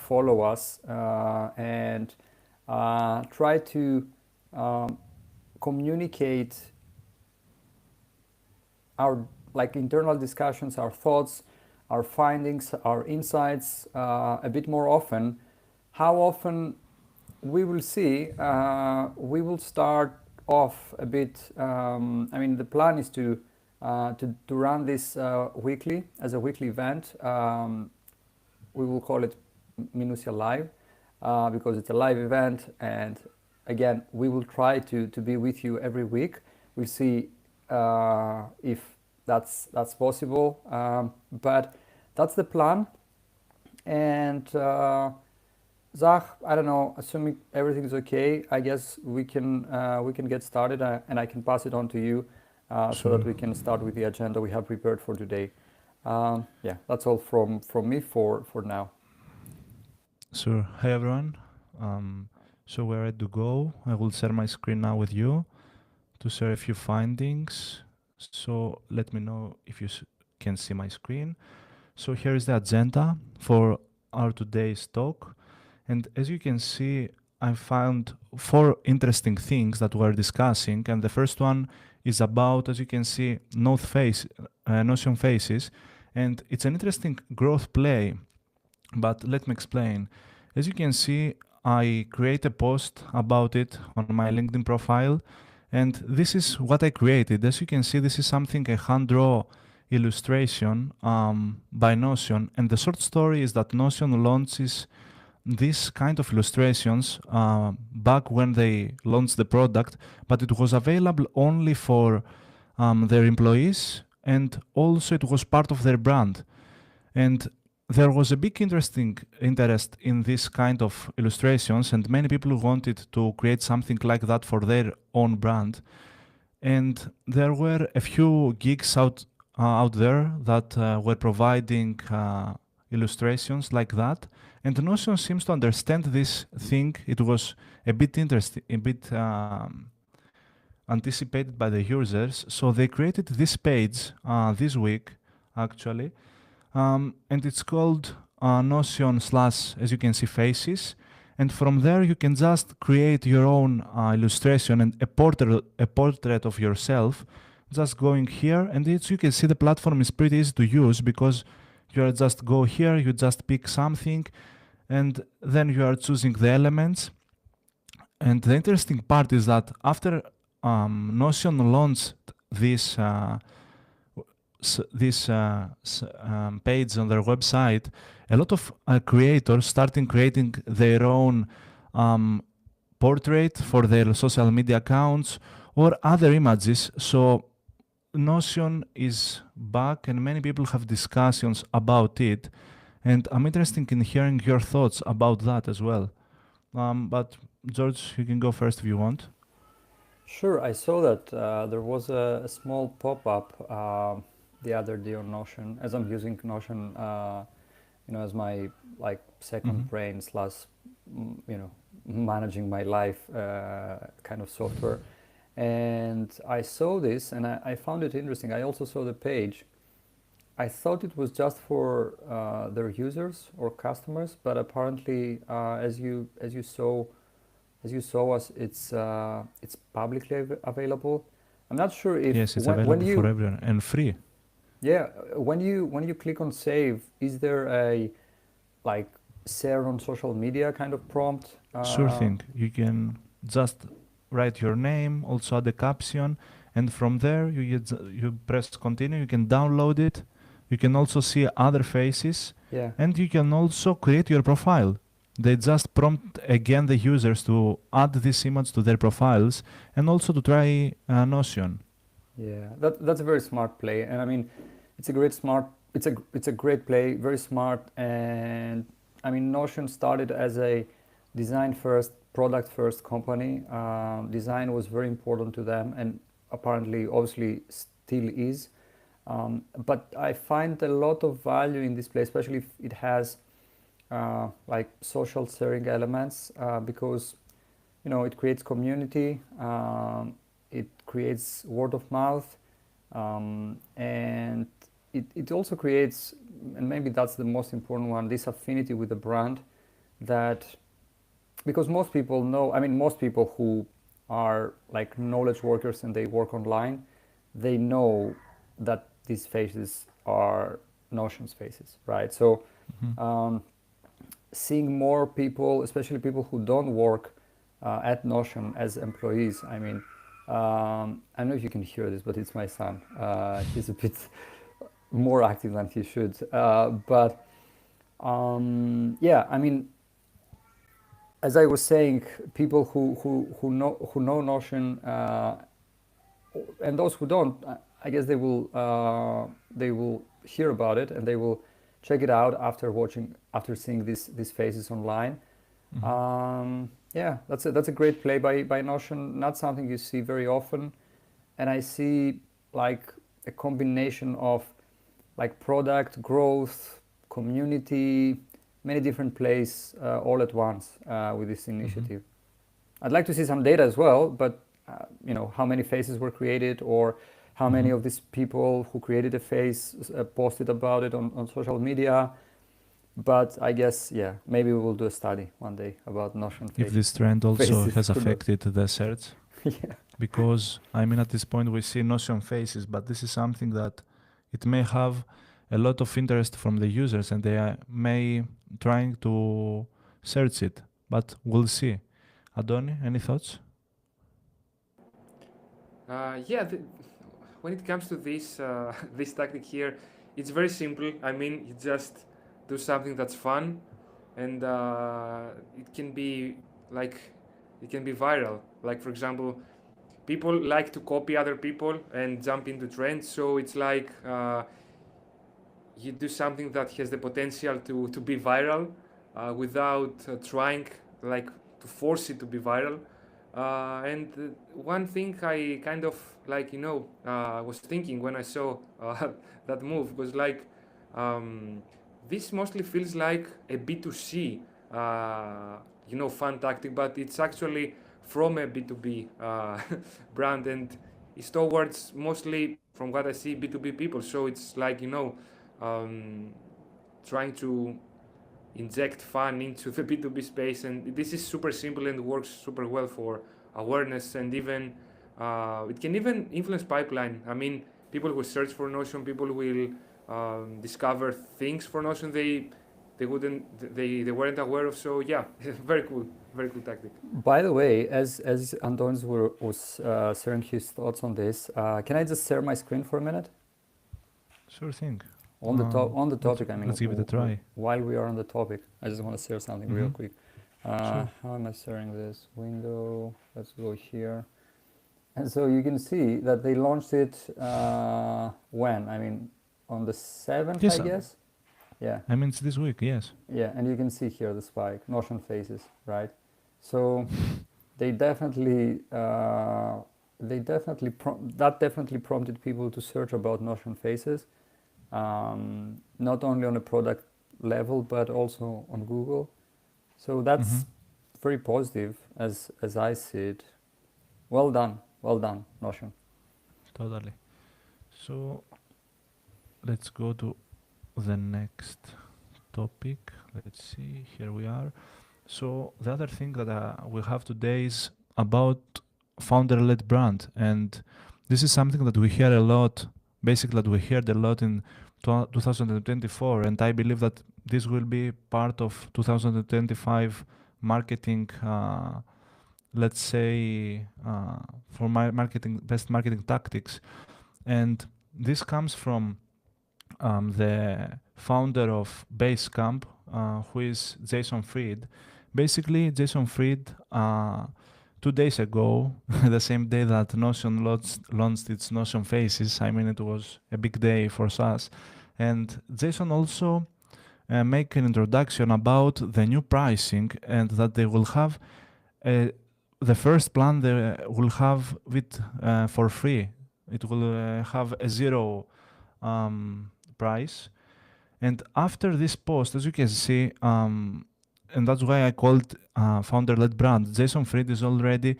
follow us and try to communicate our internal discussions, our thoughts, our findings, our insights a bit more often. How often we will see. We will start off a bit. The plan is to run this weekly as a weekly event. We will call it Minuttia Live because it's a live event, and again, we will try to be with you every week. We'll see if that's possible, but that's the plan. And Zach, I don't know, assuming everything is okay, I guess we can get started, and I can pass it on to you so that we can start with the agenda we have prepared for today. Yeah, that's all from me for now. Sure. Hi everyone. So we're ready to go. I will share my screen now with you to share a few findings. So let me know if you can see my screen. So here is the agenda for our today's talk. And as you can see, I found 4 interesting things that we're discussing. And the first one is about, as you can see, Notion Faces. And it's an interesting growth play. But let me explain. As you can see, I create a post about it on my LinkedIn profile. And this is what I created. As you can see, this is something a hand-draw illustration by Notion. And the short story is that Notion launches this kind of illustrations back when they launched the product, but it was available only for their employees, and also it was part of their brand. And there was a big interest in this kind of illustrations, and many people wanted to create something like that for their own brand. And there were a few geeks out there that were providing illustrations like that. And Notion seems to understand this thing. It was a bit interesting, a bit anticipated by the users. So they created this page this week, actually. And it's called Notion / as you can see, Faces. And from there, you can just create your own illustration and a portrait of yourself, just going here. And as you can see, the platform is pretty easy to use because you just go here, you just pick something, and then you are choosing the elements. And the interesting part is that after Notion launched this page on their website, a lot of creators started creating their own portrait for their social media accounts or other images. So Notion is back, and many people have discussions about it. And I'm interested in hearing your thoughts about that as well. But George, you can go first if you want. Sure, I saw that there was a small pop-up the other day on Notion, as I'm using Notion, as my second brain / managing my life kind of software. And I saw this, and I found it interesting. I also saw the page. I thought it was just for their users or customers, but apparently, as you saw us, it's publicly available. I'm not sure if yes, it's available for everyone and free. Yeah, when you click on save, is there a share on social media kind of prompt? Sure thing. You can just write your name, also add a caption, and from there you press continue. You can download it. You can also see other faces, and you can also create your profile. They just prompt again the users to add this image to their profiles and also to try Notion. Yeah, that's a very smart play, and I mean, it's a great play, very smart. And I mean, Notion started as a design first, product first company. Design was very important to them, and apparently, obviously, still is. But I find a lot of value in this play, especially if it has social sharing elements, because it creates community, it creates word of mouth, and it also creates, and maybe that's the most important one, this affinity with the brand. that because most people know, I mean, most people who are like knowledge workers and they work online, they know that these faces are Notion's faces, right? So Mhm. seeing more people, especially people who don't work at Notion as employees, I mean, I don't know if you can hear this, but it's my son. He's a bit more active than he should. But yeah, I mean, as I was saying, people who know Notion and those who don't, I guess they will hear about it and they will check it out after seeing these faces online. Mhm. Yeah, that's a great play by Notion. Not something you see very often, and I see like a combination of like product growth, community, many different plays all at once with this Mhm. initiative. I'd like to see some data as well, but how many faces were created or how many Mhm. of these people who created a face posted about it on social media. But I guess, yeah, maybe we will do a study one day about Notion If this trend also faces. has Who knows? affected the search, Yeah. because I mean at this point we see Notion faces, but this is something that it may have a lot of interest from the users and they may trying to search it, but we'll see. Adoni, any thoughts? Yeah, when it comes to this this tactic here, it's very simple. I mean, you just do something that's fun, and it can be like it can be viral. Like for example, people like to copy other people and jump into trends. So it's like you do something that has the potential to be viral without trying like to force it to be viral. And one thing I kind of like was thinking when I saw that move was like this mostly feels like a B2C fun tactic, but it's actually from a B2B brand, and it's towards mostly from what I see B2B people. So it's like um, trying to inject fun into the B2B space, and this is super simple and works super well for awareness, and even it can even influence pipeline. I mean, people who search for Notion, people will discover things for Notion they weren't aware of. So yeah, very cool tactic. By the way, as Antonis was sharing his thoughts on this, can I just share my screen for a minute? Sure thing. On the Let's topic, I mean, let's give it a try. while we are on the topic, I just want to share something real Mm-hmm. quick. Sure. How am I sharing this window? Let's go here. And so you can see that they launched it when? I mean, on the 7th, I Yes, guess? Yeah, I mean it's this week. Yes. yeah, and you can see here the spike, Notion faces, right? So they definitely, that definitely prompted people to search about Notion faces, not only on a product level, but also on Google. So Mm-hmm. that's very positive as I see it. Well done, Notion. Totally. So let's go to the next topic. Let's see. Here we are. So the other thing that we have today is about founder-led brand, and this is something that we hear a lot. Basically, that we heard a lot in 2024, and I believe that this will be part of 2025 marketing. Let's say for my marketing best marketing tactics, and this comes from the founder of Basecamp, who is Jason Fried. Basically, Jason Fried, 2 days ago, the same day that Notion launched its Notion Faces, I mean, it was a big day for SaaS. And Jason also make an introduction about the new pricing and that they will have the first plan they will have it for free. It will have a zero price. And after this post, as you can see, and that's why I called founder-led brand. Jason Fried is already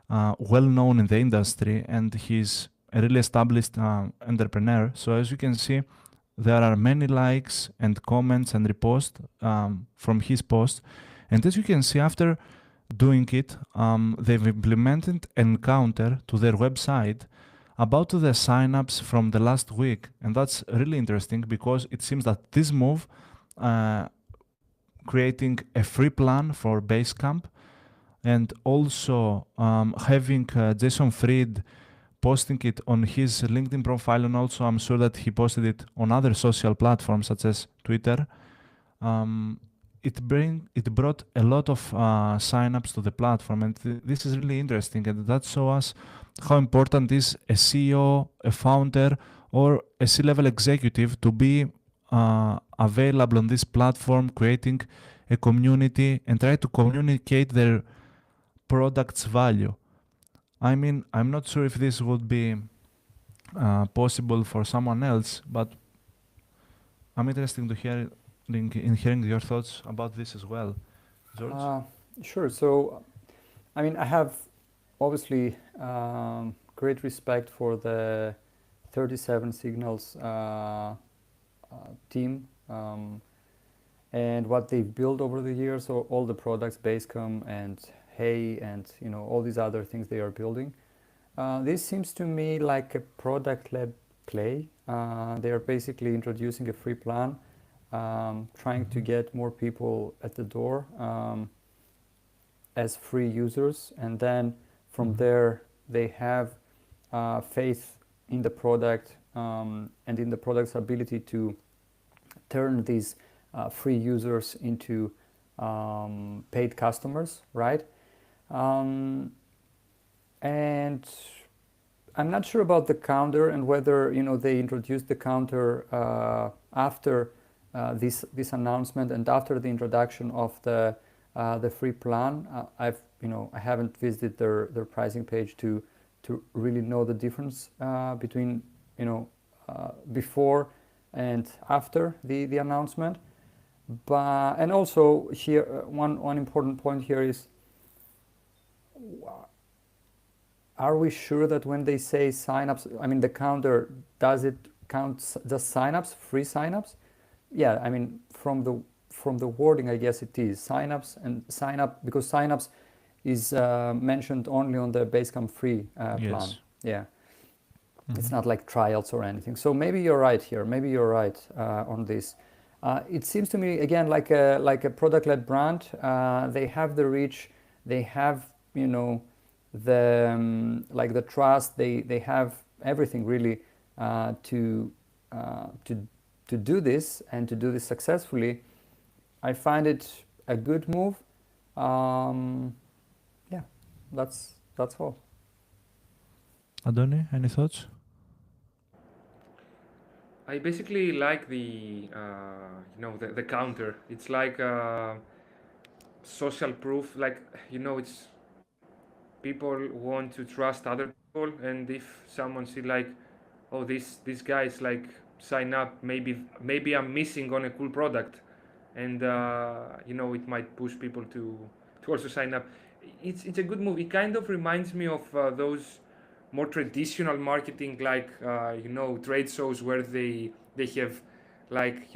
well known in the industry, and he's a really established entrepreneur. So as you can see, there are many likes and comments and reposts from his post, And as you can see, after doing it, they've implemented an counter to their website about the signups from the last week. And that's really interesting because it seems that this move, creating a free plan for Basecamp, and also having Jason Fried posting it on his LinkedIn profile, and also I'm sure that he posted it on other social platforms such as Twitter. It brought a lot of signups to the platform, and this is really interesting, and that shows us how important is a CEO, a founder, or a C-level executive to be available on this platform, creating a community and try to communicate their product's value. I mean, I'm not sure if this would be possible for someone else, but I'm interested to hearing your thoughts about this as well. George? Sure. So, I mean, I have obviously great respect for the 37 Signals team and what they've built over the years. So all the products, Basecamp and Hey, and all these other things they are building. This seems to me like a product-led play. They are basically introducing a free plan, trying to get more people at the door as free users, and then from there they have faith in the product and in the product's ability to turn these free users into paid customers, right? And I'm not sure about the counter and whether they introduced the counter after this announcement and after the introduction of the free plan. I haven't visited their pricing page to really know the difference between before and after the announcement. But and also here one important point here is, are we sure that when they say signups, I mean the counter, does it count just signups, free signups? Yeah, I mean from the wording, I guess it is signups and sign up, because signups is mentioned only on the Basecamp free plan. Yes. Yeah, it's not like trials or anything. So maybe you're right here. Maybe you're right on this. It seems to me again like a product-led brand. They have the reach. They have the trust. They have everything really to do this and to do this successfully. I find it a good move. Yeah, that's all. Antonis, any thoughts? I basically like the counter. It's like social proof. Like it's people want to trust other people, and if someone see like, oh, this guy is like sign up, maybe I'm missing on a cool product, and it might push people to also sign up. It's a good move. It kind of reminds me of those more traditional marketing, like trade shows where they have like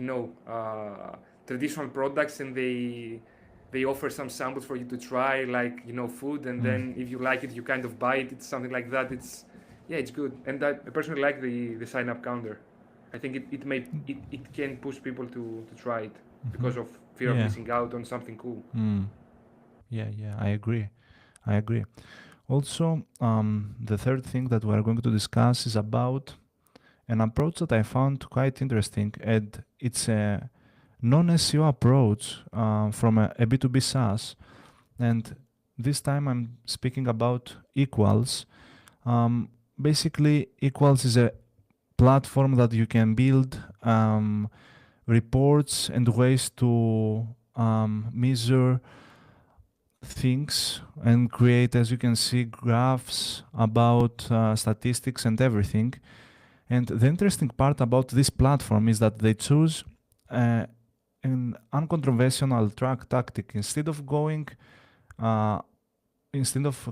traditional products, and they offer some samples for you to try, like food, and then if you like it, you kind of buy it. It's something like that. It's good, and I personally like the sign up counter. I think it can push people to try it because of fear of missing out on something cool. Yeah, I agree. Also, the third thing that we're going to discuss is about an approach that I found quite interesting, and it's a non-SEO approach from a B2B SaaS. And this time I'm speaking about Equals. Basically, Equals is a platform that you can build reports and ways to measure things and create, as you can see, graphs about statistics and everything. And the interesting part about this platform is that they choose an uncontroversial track tactic. Instead of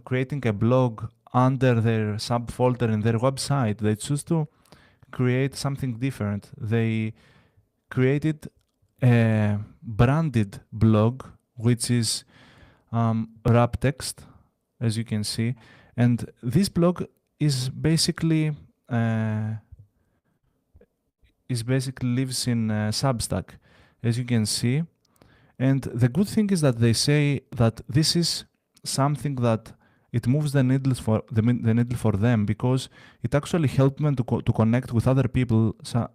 creating a blog under their subfolder in their website, they choose to create something different. They created a branded blog which is wrap text, as you can see. And this blog is basically lives in Substack, as you can see. And the good thing is that they say that this is something that it moves the needle for the needle for them, because it actually helped them to connect with other people. So,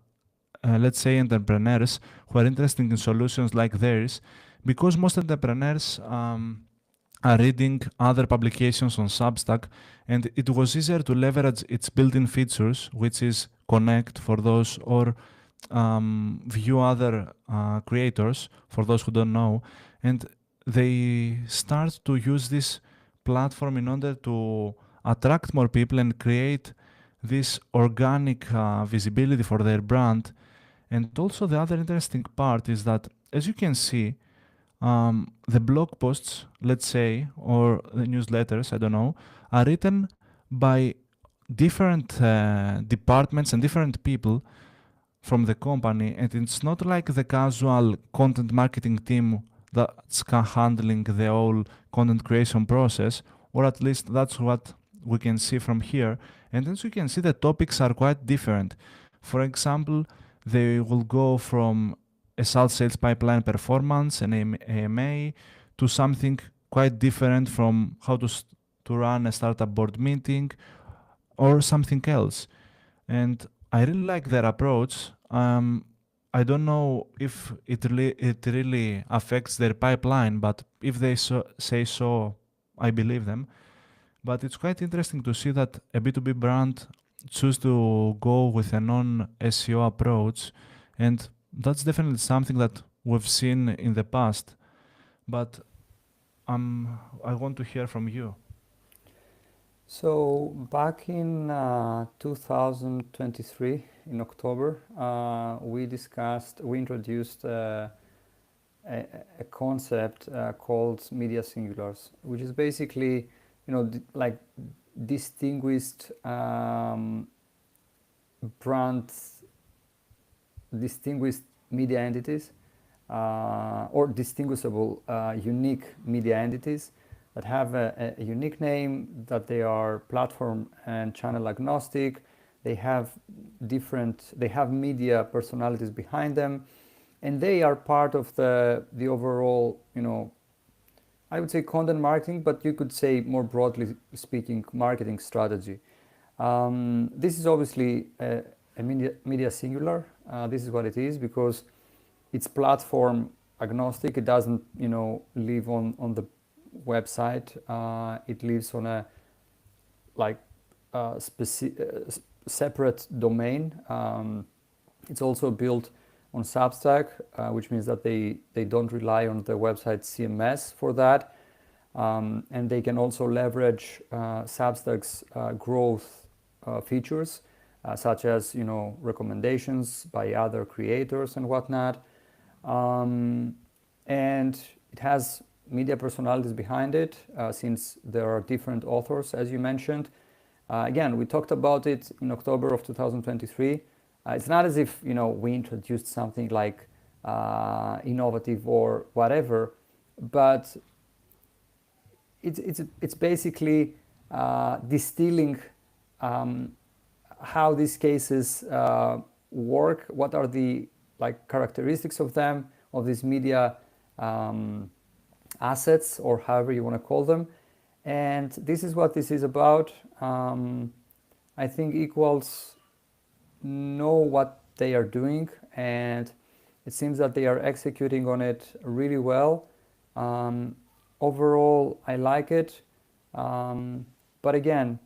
let's say entrepreneurs who are interested in solutions like theirs, because most entrepreneurs are reading other publications on Substack, and it was easier to leverage its built-in features, which is connect for those, or view other creators for those who don't know, and they start to use this platform in order to attract more people and create this organic visibility for their brand. And also the other interesting part is that, as you can see, the blog posts, let's say, or the newsletters, I don't know, are written by different departments and different people from the company, and it's not like the casual content marketing team that's handling the whole content creation process, or at least that's what we can see from here. And as you can see, the topics are quite different. For example, they will go from a sales pipeline performance, an AMA, to something quite different from how to run a startup board meeting or something else. And I really like their approach. I don't know if it really affects their pipeline, but if they say so, I believe them. But it's quite interesting to see that a B2B brand choose to go with a non-SEO approach, and that's definitely something that we've seen in the past. But I want to hear from you. So back in 2023, in October, we introduced a concept called media singulars, which is basically, like distinguished brands, distinguished media entities, or distinguishable unique media entities that have a unique name, that they are platform and channel agnostic. They have media personalities behind them, and they are part of the overall, I would say content marketing, but you could say more broadly speaking, marketing strategy. This is obviously a media singular. This is what it is, because it's platform agnostic. It doesn't, live on the website. It lives on a separate domain. It's also built on Substack, which means that they don't rely on the website CMS for that, and they can also leverage Substack's growth features, such as recommendations by other creators and whatnot, and it has media personalities behind it, since there are different authors, as you mentioned. Again, we talked about it in October of 2023. It's not as if we introduced something like innovative or whatever, but it's basically distilling how these cases work, what are the characteristics of them, of these media assets, or however you want to call them. And this is what this is about. I think Equals know what they are doing, and it seems that they are executing on it really well. Overall, I like it, but again,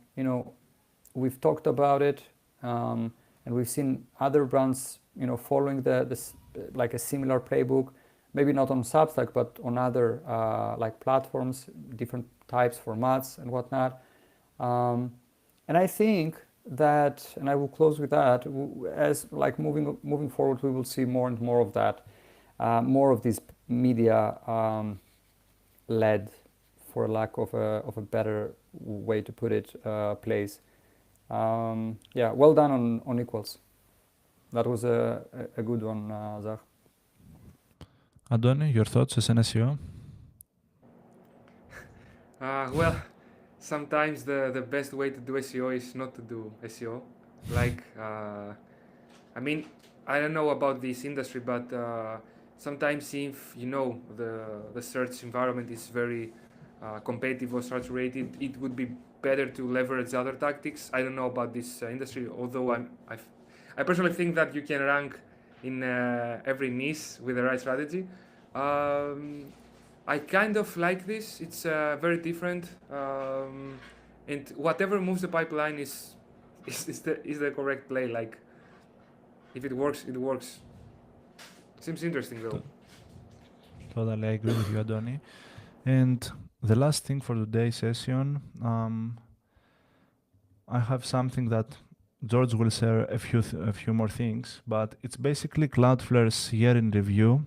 we've talked about it, and we've seen other brands following this a similar playbook, maybe not on Substack, but on other platforms, different types, formats and whatnot. And I think that, and I will close with that, as moving forward, we will see more and more of that, more of this media led, for lack of a better way to put it, plays. Yeah, well done on Equals. That was a good one, Zach. Antoni, your thoughts as an SEO? Well, sometimes the best way to do SEO is not to do SEO. Like, I mean, I don't know about this industry, but sometimes if you know the search environment is very competitive or saturated, it would be better to leverage other tactics. I don't know about this industry, although I personally think that you can rank in every niche with the right strategy. Um, I kind of like this. It's very different, and whatever moves the pipeline is the correct play. Like if it works, it works. Seems interesting though. To- Totally agree with you, Adoni. And the last thing for today's session, I have something that George will share a few more things, but it's basically Cloudflare's year in review,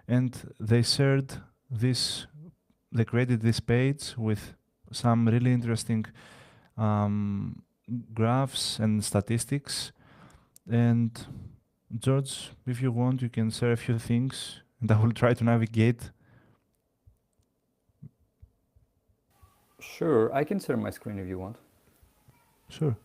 and they shared this. They created this page with some really interesting um, graphs and statistics. And George, if you want, you can share a few things, and I will try to navigate. Sure, I can share my screen if you want. Sure.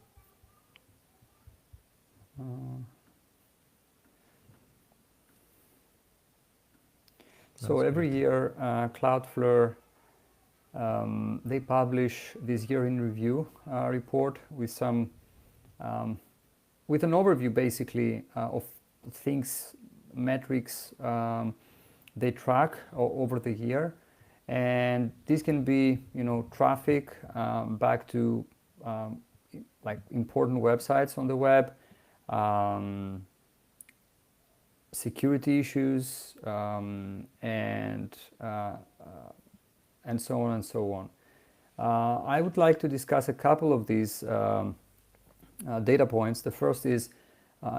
So That's every great. year, Cloudflare, they publish this year in review report with some, with an overview basically of things, metrics they track over the year, and this can be, you know, traffic back to like important websites on the web. Security issues and so on and so on. I would like to discuss a couple of these data points. The first is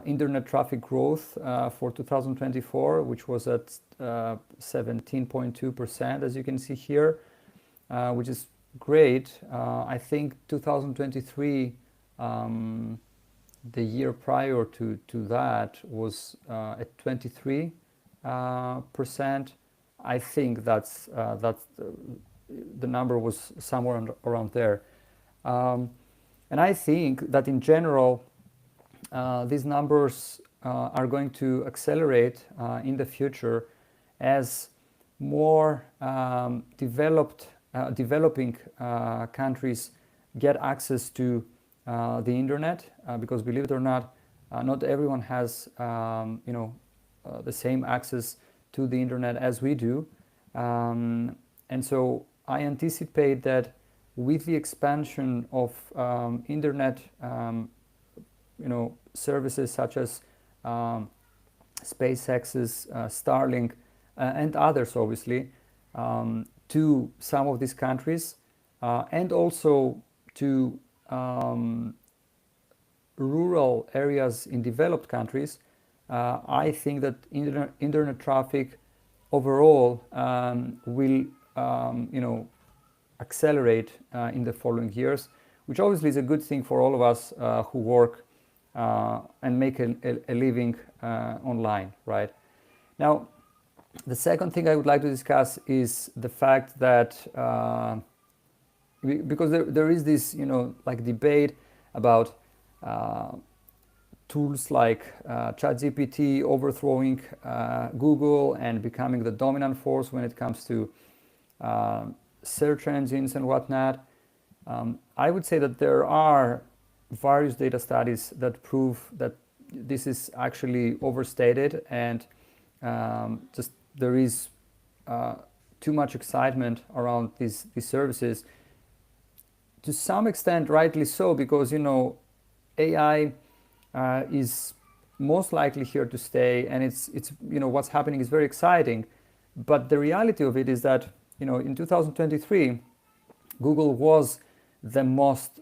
internet traffic growth for 2024, which was at 17.2%, as you can see here, which is great. I think 2023, the year prior to that was at 23%. I think that's the number was somewhere around there. And I think that in general, these numbers are going to accelerate in the future as more developing countries get access to the internet, because believe it or not, not everyone has the same access to the internet as we do, and so I anticipate that with the expansion of internet services such as SpaceX's Starlink and others, obviously, to some of these countries, and also to rural areas in developed countries, I think that internet traffic overall will accelerate in the following years, which obviously is a good thing for all of us who work and make a living online, right? Now, the second thing I would like to discuss is the fact that because there is this like debate about tools like ChatGPT overthrowing Google and becoming the dominant force when it comes to search engines and whatnot. I would say that there are various data studies that prove that this is actually overstated, and just there is too much excitement around these services. To some extent, rightly so, because AI is most likely here to stay, and it's what's happening is very exciting. But the reality of it is that in 2023, Google was the most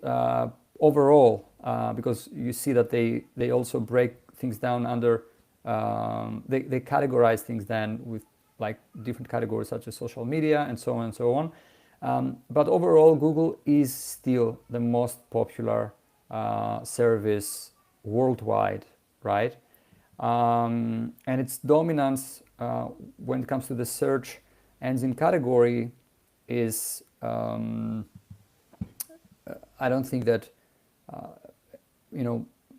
overall, because you see that they also break things down under they categorize things then with like different categories such as social media and so on and so on. But overall, Google is still the most popular service worldwide, right? And its dominance when it comes to the search engine category is I don't think that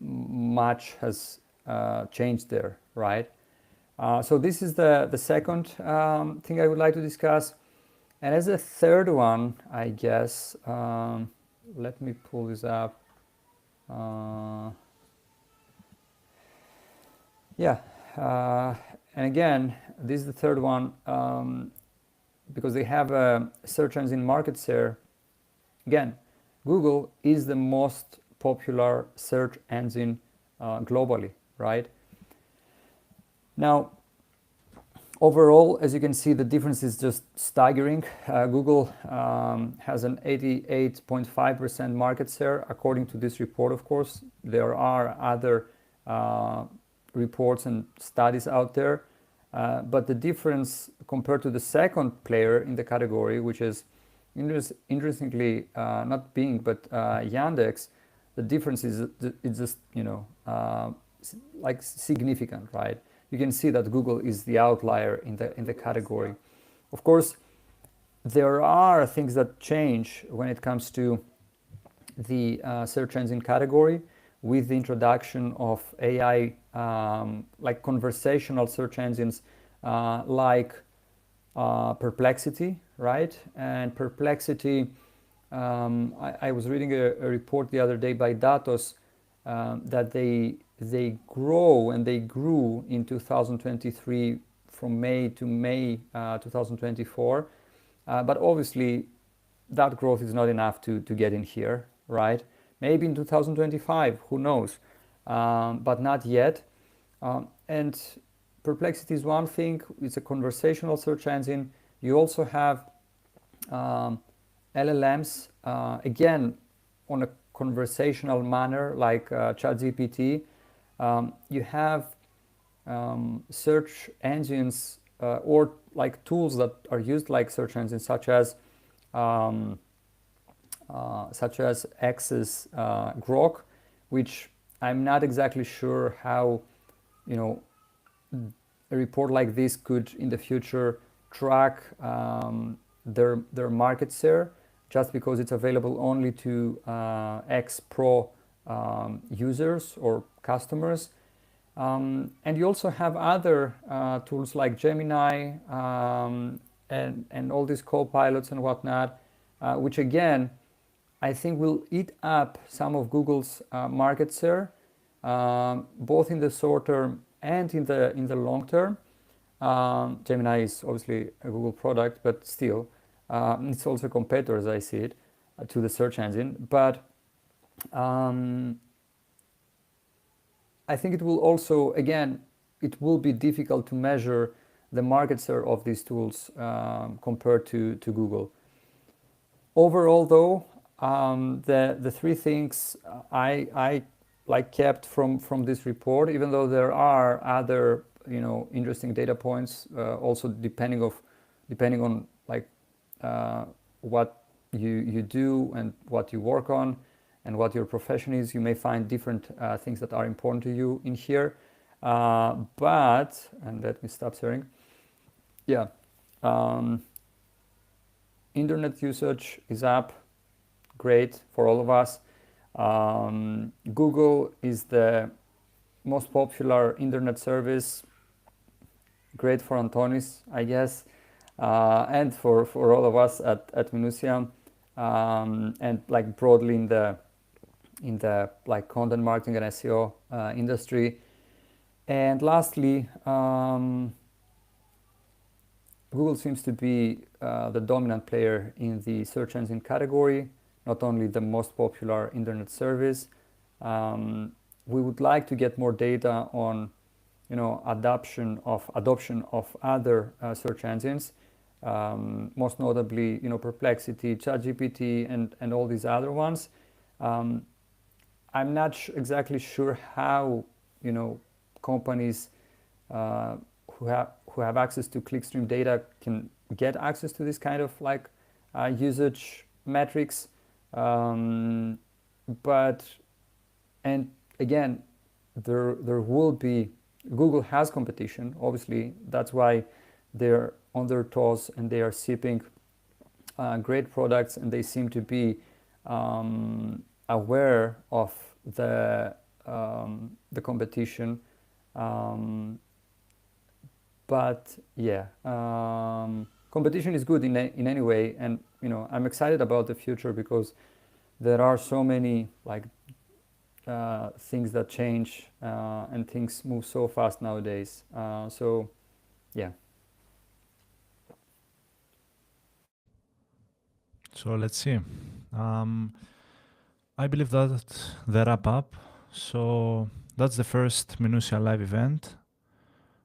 much has changed there, right? So this is the second thing I would like to discuss. And as a third one, I guess, let me pull this up. And again, this is the third one because they have a search engine market share. Again, Google is the most popular search engine globally, right? Now, overall, as you can see, the difference is just staggering. Google has an 88.5% market share, according to this report, of course. There are other reports and studies out there, but the difference compared to the second player in the category, which is interestingly not Bing, but Yandex, the difference is it's just, like significant, right? You can see that Google is the outlier in the category. Of course, there are things that change when it comes to the search engine category with the introduction of AI, like conversational search engines, like Perplexity, right? And Perplexity, I was reading a report the other day by Datos that they grow and they grew in 2023 from May to May 2024. But obviously that growth is not enough to get in here, right? Maybe in 2025, who knows? But not yet. And Perplexity is one thing. It's a conversational search engine. You also have LLMs, again, on a conversational manner, like ChatGPT. You have search engines or like tools that are used like search engines, such as X's Grok, which I'm not exactly sure how, a report like this could in the future track their market share, just because it's available only to X Pro users or customers. And you also have other tools like Gemini and all these co-pilots and whatnot, which again, I think will eat up some of Google's market share, both in the short term and in the long term. Gemini is obviously a Google product, but still, it's also a competitor, as I see it, to the search engine. But I think it will also, again, it will be difficult to measure the market share of these tools compared to Google. Overall, though, the three things I like kept from this report, even though there are other interesting data points, also depending on like what you do and what you work on and what your profession is. You may find different things that are important to you in here. But, and let me stop sharing. Yeah. Internet usage is up. Great for all of us. Google is the most popular internet service. Great for Antonis, I guess, and for all of us at Minuttia, and like broadly in the like content marketing and SEO industry. And lastly, Google seems to be the dominant player in the search engine category, not only the most popular internet service. We would like to get more data on, adoption of other search engines, most notably, Perplexity, ChatGPT, and all these other ones. I'm not exactly sure how, companies who have access to clickstream data can get access to this kind of like usage metrics. But, and again, there will be, Google has competition, obviously. That's why they're on their toes and they are sipping great products, and they seem to be aware of the competition. But yeah, competition is good in any way, and I'm excited about the future because there are so many things that change, and things move so fast nowadays. So yeah. So let's see. I believe that the wrap up. So that's the first Minuttia live event.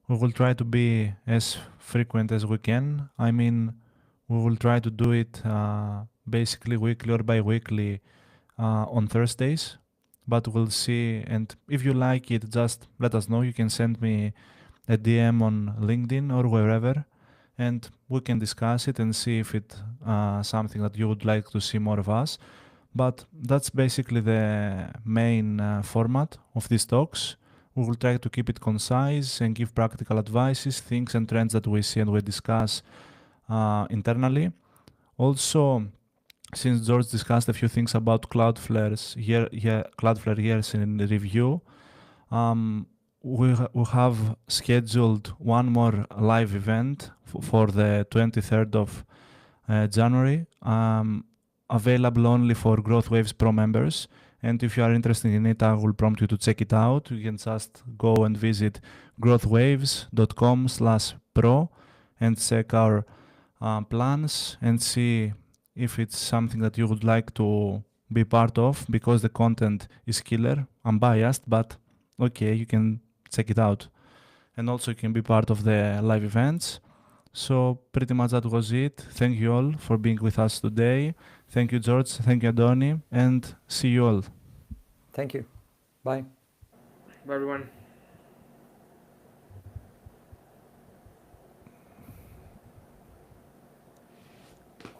We will try to be as frequent as we can. I mean, we will try to do it basically weekly or bi-weekly on Thursdays, but we'll see. And if you like it, just let us know. You can send me a DM on LinkedIn or wherever, and we can discuss it and see if it's something that you would like to see more of us. But that's basically the main format of these talks. We will try to keep it concise and give practical advices, things and trends that we see and we discuss internally. Also, since George discussed a few things about Cloudflare years in review, we have scheduled one more live event for the 23rd of January, available only for Growth Waves Pro members. And if you are interested in it, I will prompt you to check it out. You can just go and visit growthwaves.com/pro and check our plans and see if it's something that you would like to be part of, because the content is killer. I'm biased, but okay, you can check it out. And also you can be part of the live events. So pretty much that was it. Thank you all for being with us today. Thank you, George. Thank you, Antonis. And see you all. Thank you. Bye. Bye, everyone.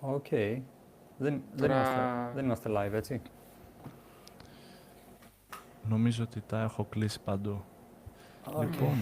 Okay. Δεν είμαστε live, έτσι. Νομίζω ότι τα έχω κλείσει παντού. Okay. Λοιπόν,